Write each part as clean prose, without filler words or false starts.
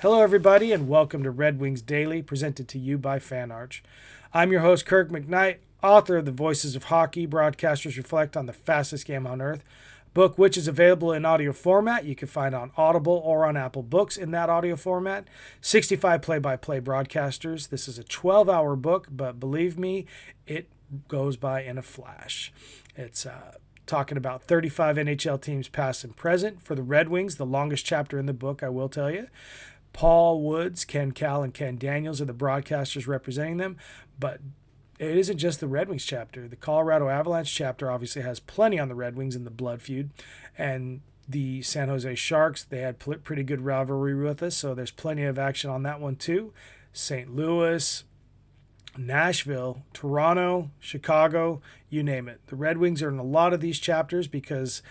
Hello, everybody, and welcome to Red Wings Daily, presented to you by FanArch. I'm your host, Kirk MckNight, author of The Voices of Hockey, Broadcasters Reflect on the Fastest Game on Earth, book which is available in audio format. You can find on Audible or on Apple Books in that audio format. 65 play-by-play broadcasters. This is a 12-hour book, but believe me, it goes by in a flash. It's talking about 35 NHL teams past and present. For the Red Wings, the longest chapter in the book, I will tell you. Paul Woods, Ken Kal, and Ken Daniels are the broadcasters representing them, but it isn't just the Red Wings chapter. The Colorado Avalanche chapter obviously has plenty on the Red Wings in the blood feud, and the San Jose Sharks, they had pretty good rivalry with us, so there's plenty of action on that one too. St. Louis, Nashville, Toronto, Chicago, you name it. The Red Wings are in a lot of these chapters because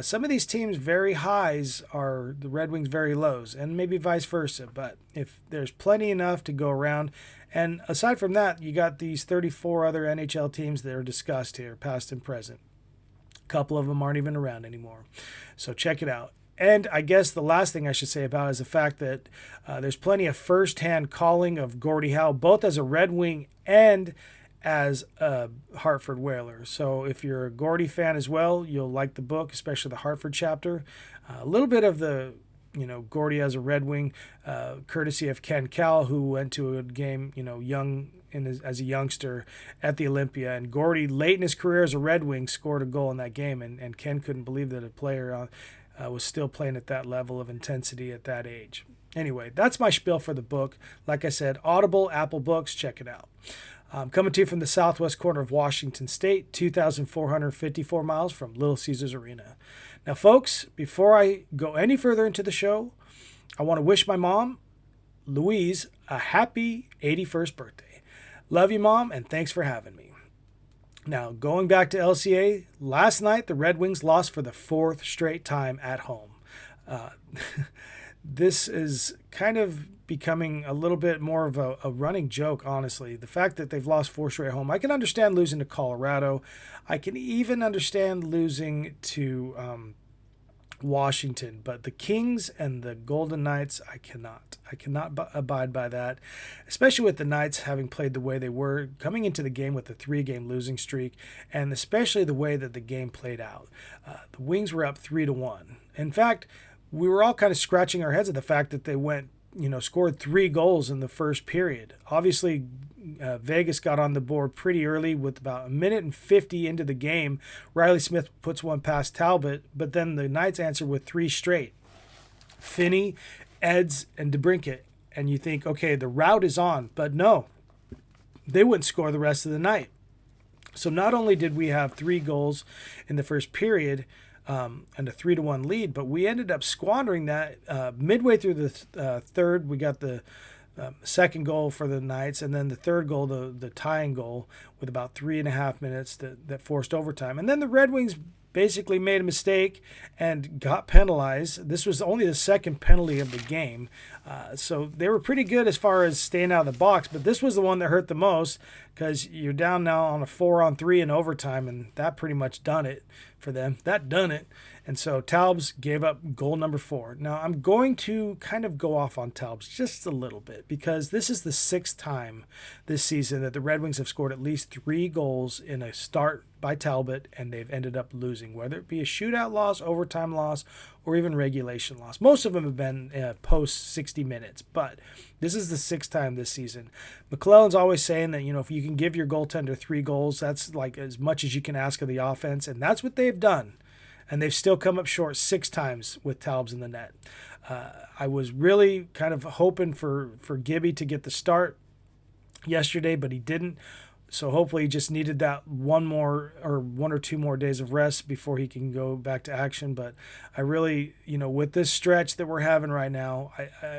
some of these teams' very highs are the Red Wings' very lows, and maybe vice versa. But if there's plenty enough to go around, and aside from that, you got these 34 other NHL teams that are discussed here, past and present. A couple of them aren't even around anymore. So check it out. And I guess the last thing I should say about it is the fact that there's plenty of first-hand calling of Gordie Howe, both as a Red Wing and as a Hartford Whaler. So if you're a Gordie fan as well, you'll like the book, especially the Hartford chapter. A little bit of the, Gordie as a Red Wing, courtesy of Ken Kal, who went to a game, young as a youngster at the Olympia. And Gordie, late in his career as a Red Wing, scored a goal in that game. And Ken couldn't believe that a player was still playing at that level of intensity at that age. Anyway, that's my spiel for the book. Like I said, Audible, Apple Books, check it out. Coming to you from the southwest corner of Washington State, 2,454 miles from Little Caesars Arena. Now, folks, before I go any further into the show, I want to wish my mom, Louise, a happy 81st birthday. Love you, Mom, and thanks for having me. Now, going back to LCA, last night the Red Wings lost for the fourth straight time at home. This is kind of becoming a little bit more of a running joke, honestly. The fact that they've lost four straight home. I can understand losing to Colorado. I can even understand losing to Washington. But the Kings and the Golden Knights, I cannot abide by that, especially with the Knights having played the way they were, coming into the game with a 3-game losing streak, and especially the way that the game played out. The Wings were up 3-1. In fact, we were all kind of scratching our heads at the fact that they scored 3 goals in the first period. Obviously, Vegas got on the board pretty early with about 1:50 into the game. Riley Smith puts one past Talbot, but then the Knights answer with 3 straight. Finney, Eds, and DeBrincat. And you think, okay, the route is on. But no, they wouldn't score the rest of the night. So not only did we have 3 goals in the first period, and a 3-1 lead, but we ended up squandering that midway through the third. We got the second goal for the Knights, and then the third goal, the tying goal, with about 3.5 minutes that forced overtime. And then the Red Wings basically made a mistake and got penalized. This was only the second penalty of the game. So they were pretty good as far as staying out of the box, but this was the one that hurt the most because you're down now on a 4-on-3 in overtime, and that pretty much done it for them. That done it. And so Talbs gave up goal number 4. Now, I'm going to kind of go off on Talbs just a little bit because this is the 6th time this season that the Red Wings have scored at least 3 goals in a start by Talbot, and they've ended up losing, whether it be a shootout loss, overtime loss, or even regulation loss. Most of them have been post 60 minutes, but this is the 6th time this season. McClellan's always saying that, if you can give your goaltender 3 goals, that's like as much as you can ask of the offense, and that's what they've done. And they've still come up short 6 times with Talbs in the net. I was really kind of hoping for Gibby to get the start yesterday, but he didn't. So hopefully he just needed that one or two more days of rest before he can go back to action. But I really, with this stretch that we're having right now,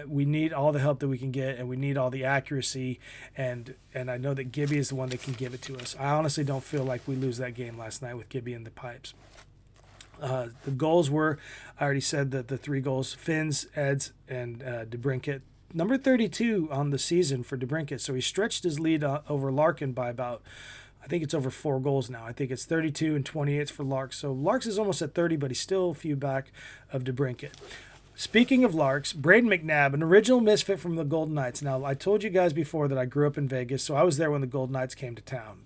we need all the help that we can get, and we need all the accuracy. And I know that Gibby is the one that can give it to us. I honestly don't feel like we lose that game last night with Gibby in the pipes. The goals were, I already said that the 3 goals, Finns, Eds, and DeBrincat. Number 32 on the season for DeBrincat. So he stretched his lead over Larkin by about, I think it's over 4 goals now. I think it's 32 and 28 for Larks. So Larks is almost at 30, but he's still a few back of DeBrincat. Speaking of Larks, Braden McNabb, an original misfit from the Golden Knights. Now, I told you guys before that I grew up in Vegas, so I was there when the Golden Knights came to town.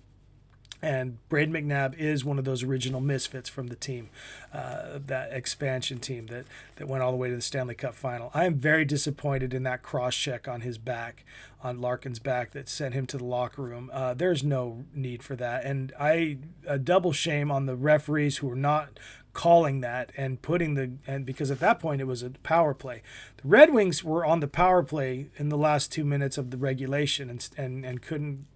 And Braden McNabb is one of those original misfits from the team, that expansion team that went all the way to the Stanley Cup final. I am very disappointed in that cross-check on his back, on Larkin's back, that sent him to the locker room. There's no need for that. And a double shame on the referees who were not calling that and because at that point it was a power play. The Red Wings were on the power play in the last 2 minutes of the regulation and couldn't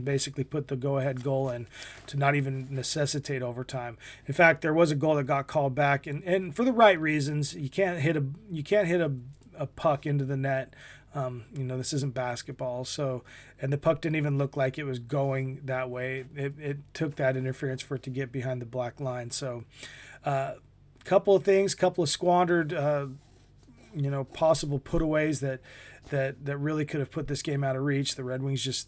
basically put the go-ahead goal in to not even necessitate overtime. In fact, there was a goal that got called back, and for the right reasons. You can't hit a puck into the net. This isn't basketball, and the puck didn't even look like it was going that way. It took that interference for it to get behind the black line. So, couple of things, couple of squandered, possible putaways that really could have put this game out of reach. The Red Wings just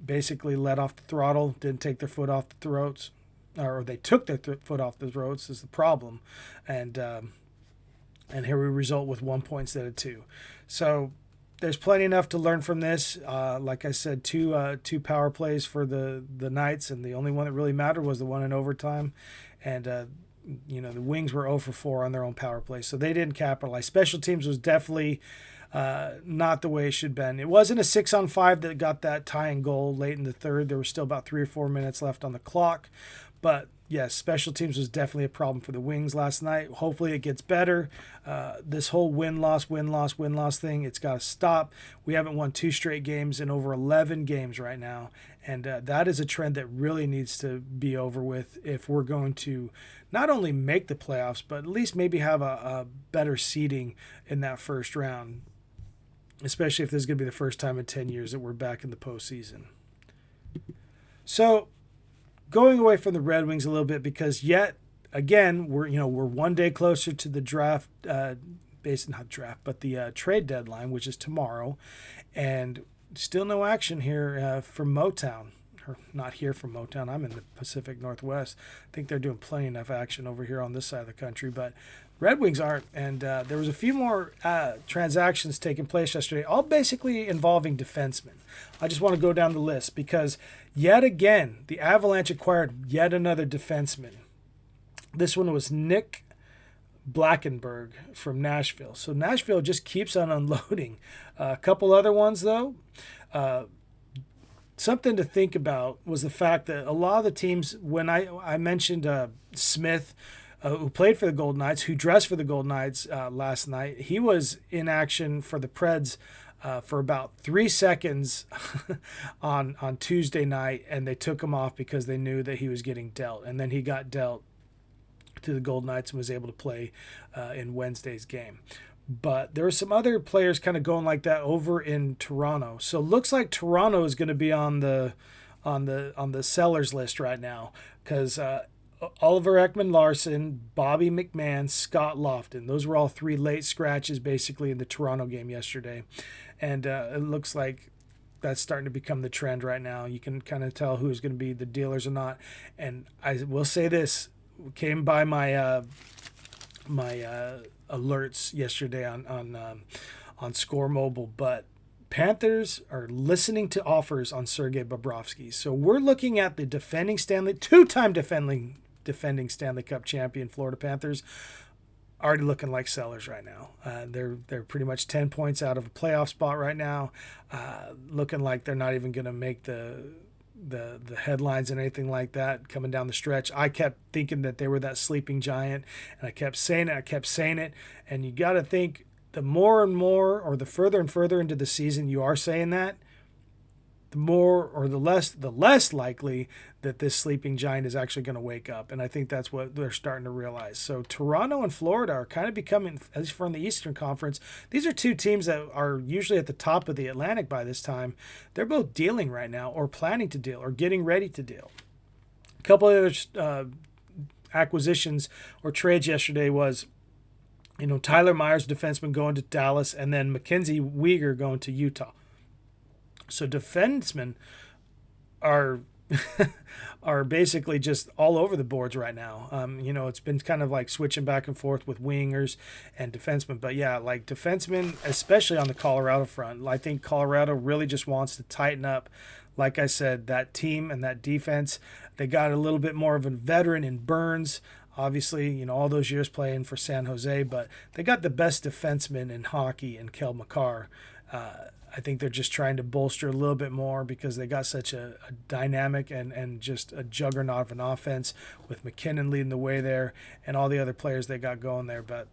basically let off the throttle, didn't take their foot off the throats, or they took their foot off the throats is the problem, and here we result with 1 point instead of 2. So there's plenty enough to learn from this. Like I said, two power plays for the Knights, and the only one that really mattered was the one in overtime, and the Wings were 0 for 4 on their own power play, so they didn't capitalize. Special teams was definitely not the way it should have been. It wasn't a 6-on-5 that got that tying goal late in the third. There was still about 3 or 4 minutes left on the clock. But yes, special teams was definitely a problem for the Wings last night. Hopefully it gets better. This whole win-loss thing, it's got to stop. We haven't won 2 straight games in over 11 games right now. And that is a trend that really needs to be over with if we're going to not only make the playoffs, but at least maybe have a better seeding in that first round, especially if this is going to be the first time in 10 years that we're back in the postseason. So going away from the Red Wings a little bit, because yet again, we're one day closer to the draft, the trade deadline, which is tomorrow, and still no action here from Motown. Or not here from Motown. I'm in the Pacific Northwest. I think they're doing plenty enough action over here on this side of the country, but Red Wings aren't. And there was a few more transactions taking place yesterday, all basically involving defensemen. I just want to go down the list because yet again, the Avalanche acquired yet another defenseman. This one was Nick Blackenberg from Nashville. So Nashville just keeps on unloading. A couple other ones, though. Something to think about was the fact that a lot of the teams, when I mentioned Smith, who played for the Golden Knights, who dressed for the Golden Knights last night, he was in action for the Preds for about 3 seconds on Tuesday night, and they took him off because they knew that he was getting dealt. And then he got dealt to the Golden Knights and was able to play in Wednesday's game. But there were some other players kind of going like that over in Toronto. So it looks like Toronto is going to be on the sellers list right now because Oliver Ekman-Larsson, Bobby McMahon, Scott Lofton. Those were all 3 late scratches basically in the Toronto game yesterday. And it looks like that's starting to become the trend right now. You can kind of tell who's going to be the dealers or not. And I will say this, came by my alerts yesterday on Score Mobile, but Panthers are listening to offers on Sergei Bobrovsky. So we're looking at the two-time defending Stanley Cup champion Florida Panthers already looking like sellers right now. They're pretty much 10 points out of a playoff spot right now, looking like they're not even going to make the headlines and anything like that coming down the stretch. I kept thinking that they were that sleeping giant, and I kept saying it, and you got to think the more and more, or the further and further into the season you are saying that, the more or the less likely that this sleeping giant is actually going to wake up. And I think that's what they're starting to realize. So Toronto and Florida are kind of becoming, at least from the Eastern Conference, these are 2 teams that are usually at the top of the Atlantic by this time. They're both dealing right now, or planning to deal, or getting ready to deal. A couple of other acquisitions or trades yesterday was, Tyler Myers, defenseman, going to Dallas, and then Mackenzie Weegar going to Utah. So defensemen are are basically just all over the boards right now. It's been kind of like switching back and forth with wingers and defensemen. But yeah, like defensemen, especially on the Colorado front, I think Colorado really just wants to tighten up. Like I said, that team and that defense, they got a little bit more of a veteran in Burns. Obviously, all those years playing for San Jose, but they got the best defenseman in hockey in Kel McCarr. I think they're just trying to bolster a little bit more because they got such a dynamic and just a juggernaut of an offense with McKinnon leading the way there and all the other players they got going there. But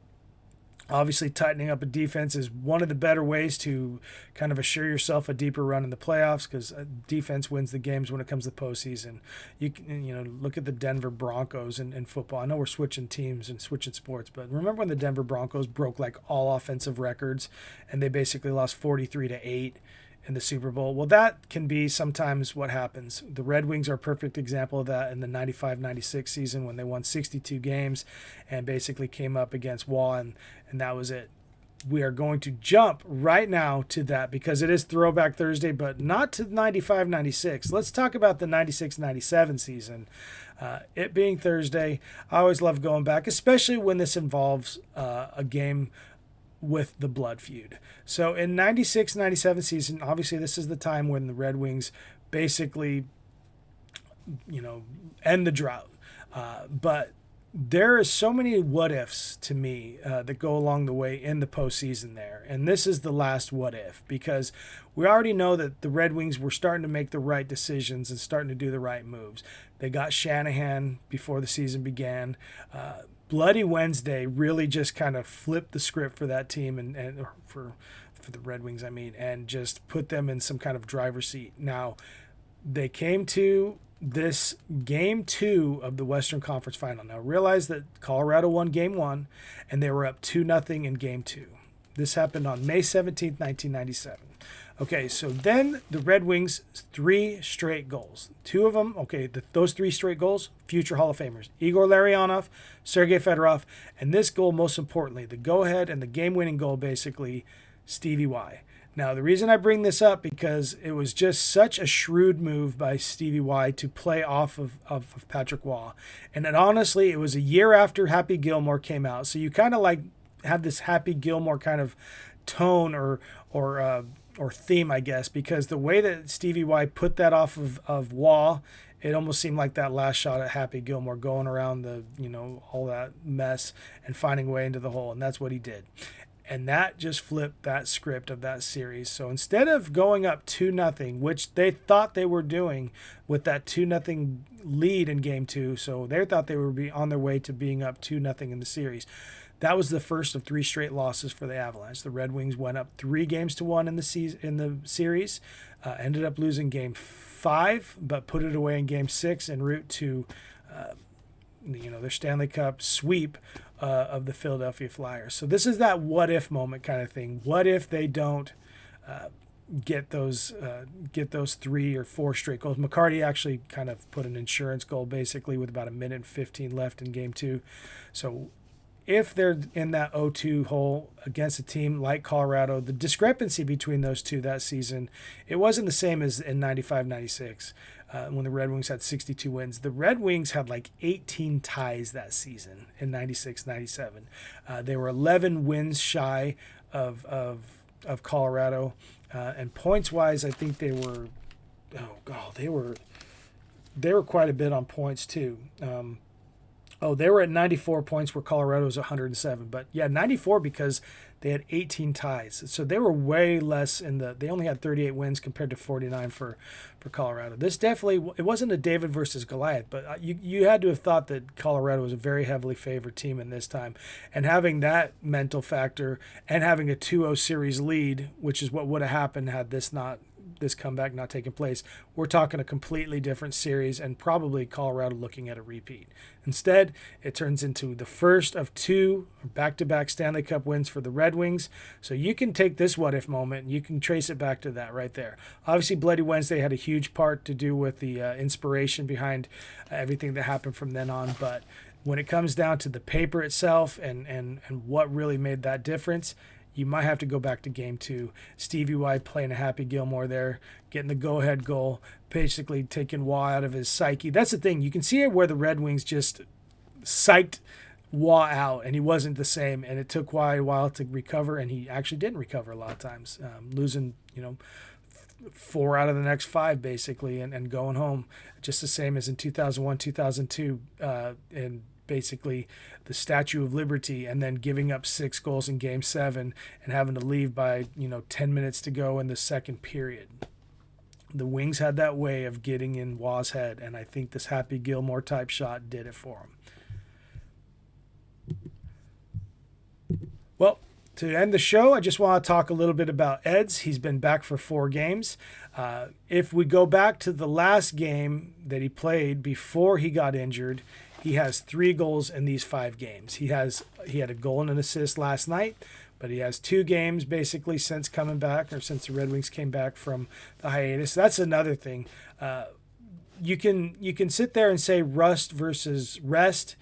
obviously, tightening up a defense is one of the better ways to kind of assure yourself a deeper run in the playoffs because defense wins the games when it comes to postseason. You can, look at the Denver Broncos in football. I know we're switching teams and switching sports, but remember when the Denver Broncos broke like all offensive records and they basically lost 43-8 in the Super Bowl? Well, that can be sometimes what happens. The Red Wings are a perfect example of that in the 95-96 season when they won 62 games and basically came up against Wall, and that was it. We are going to jump right now to that because it is Throwback Thursday, but not to 95-96. Let's talk about the 96-97 season. It being Thursday, I always love going back, especially when this involves a game with the blood feud. So in 96-97 season, obviously this is the time when the Red Wings basically, end the drought. But there is so many what ifs to me that go along the way in the postseason there. And this is the last what if because we already know that the Red Wings were starting to make the right decisions and starting to do the right moves. They got Shanahan before the season began. Bloody Wednesday really just kind of flipped the script for that team and for the Red Wings, and just put them in some kind of driver's seat. Now, they came to this game 2 of the Western Conference Final. Now, realize that Colorado won game 1, and they were up 2-0 in game 2. This happened on May 17th, 1997. Okay, so then the Red Wings, 3 straight goals. 2 of them, those 3 straight goals, future Hall of Famers. Igor Larionov, Sergei Fedorov, and this goal, most importantly, the go-ahead and the game-winning goal, basically, Stevie Y. Now, the reason I bring this up because it was just such a shrewd move by Stevie Y to play off of Patrick Waugh. And then honestly, it was a year after Happy Gilmore came out. So you kind of like have this Happy Gilmore kind of tone or theme, I guess, because the way that Stevie Y put that off of Waugh, it almost seemed like that last shot at Happy Gilmore going around the, all that mess and finding a way into the hole. And that's what he did. And that just flipped that script of that series. So instead of going up 2-0, which they thought they were doing with that 2-0 lead in game 2, so they thought they would be on their way to being up 2-0 in the series. That was the first of 3 straight losses for the Avalanche. The Red Wings went up 3-1 in the series, ended up losing game 5, but put it away in game 6 en route to their Stanley Cup sweep of the Philadelphia Flyers. So this is that what if moment kind of thing. What if they don't get those 3 or 4 straight goals? McCarty actually kind of put an insurance goal basically with about 1:15 left in game 2. So if they're in that 0-2 hole against a team like Colorado, the discrepancy between those two that season, it wasn't the same as in 95-96 when the Red Wings had 62 wins. The Red Wings had like 18 ties that season in 96-97. They were 11 wins shy of Colorado. And points-wise, I think they were quite a bit on points too. They were at 94 points where Colorado was 107. But yeah, 94 because they had 18 ties. So they were way less they only had 38 wins compared to 49 for Colorado. This definitely, it wasn't a David versus Goliath, but you had to have thought that Colorado was a very heavily favored team in this time. And having that mental factor and having a 2-0 series lead, which is what would have happened had this comeback not taken place, we're talking a completely different series and probably Colorado looking at a repeat. Instead, it turns into the first of 2 back-to-back Stanley Cup wins for the Red Wings. So you can take this what-if moment and you can trace it back to that right there. Obviously, Bloody Wednesday had a huge part to do with the inspiration behind everything that happened from then on. But when it comes down to the paper itself and what really made that difference, you might have to go back to game 2. Stevie Y playing a Happy Gilmore there, getting the go-ahead goal, basically taking Waugh out of his psyche. That's the thing. You can see it where the Red Wings just psyched Waugh out, and he wasn't the same, and it took Waugh a while to recover, and he actually didn't recover a lot of times, losing, 4 out of the next 5 basically, and going home, just the same as in 2001, 2002, and basically the Statue of Liberty, and then giving up 6 goals in Game 7 and having to leave by 10 minutes to go in the second period. The Wings had that way of getting in Waugh's head, and I think this Happy Gilmore type shot did it for him. Well, to end the show, I just want to talk a little bit about Eds. He's been back for 4 games. If we go back to the last game that he played before he got injured, he has 3 goals in these 5 games. He had a goal and an assist last night, but he has 2 games basically since coming back, or since the Red Wings came back from the hiatus. That's another thing. You can sit there and say rust versus rest,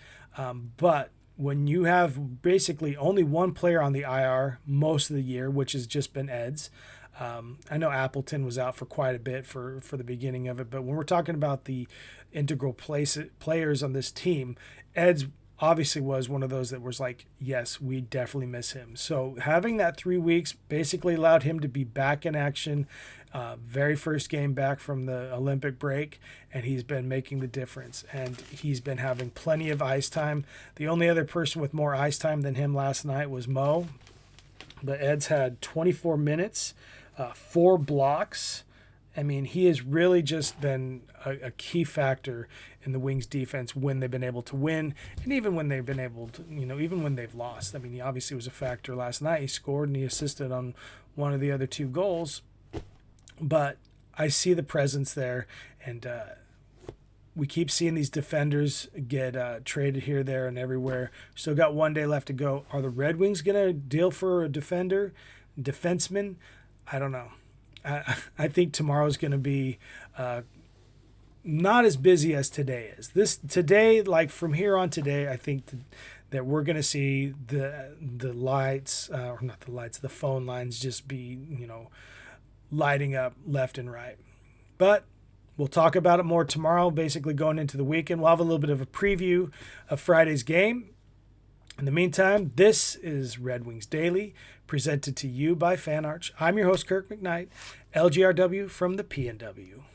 but when you have basically only one player on the IR most of the year, which has just been Eds. I know Appleton was out for quite a bit for the beginning of it, but when we're talking about the integral players on this team, Eds obviously was one of those that was like, yes, we definitely miss him. So having that 3 weeks basically allowed him to be back in action, very first game back from the Olympic break, and he's been making the difference, and he's been having plenty of ice time. The only other person with more ice time than him last night was Mo, but Ed's had 24 minutes, 4 blocks. I mean, he has really just been a key factor in the Wings defense when they've been able to win, and even when they've been able to, even when they've lost. I mean, he obviously was a factor last night. He scored and he assisted on one of the other 2 goals. But I see the presence there, and we keep seeing these defenders get traded here, there, and everywhere. Still got 1 day left to go. Are the Red Wings going to deal for a defenseman? I don't know. I think tomorrow's going to be not as busy as today is. Today, like from here on today, I think that we're going to see the lights, or not the lights, the phone lines just be, lighting up left and right. But we'll talk about it more tomorrow, basically going into the weekend. We'll have a little bit of a preview of Friday's game. In the meantime, this is Red Wings Daily, presented to you by FanArch. I'm your host, Kirk MckNight, LGRW from the PNW.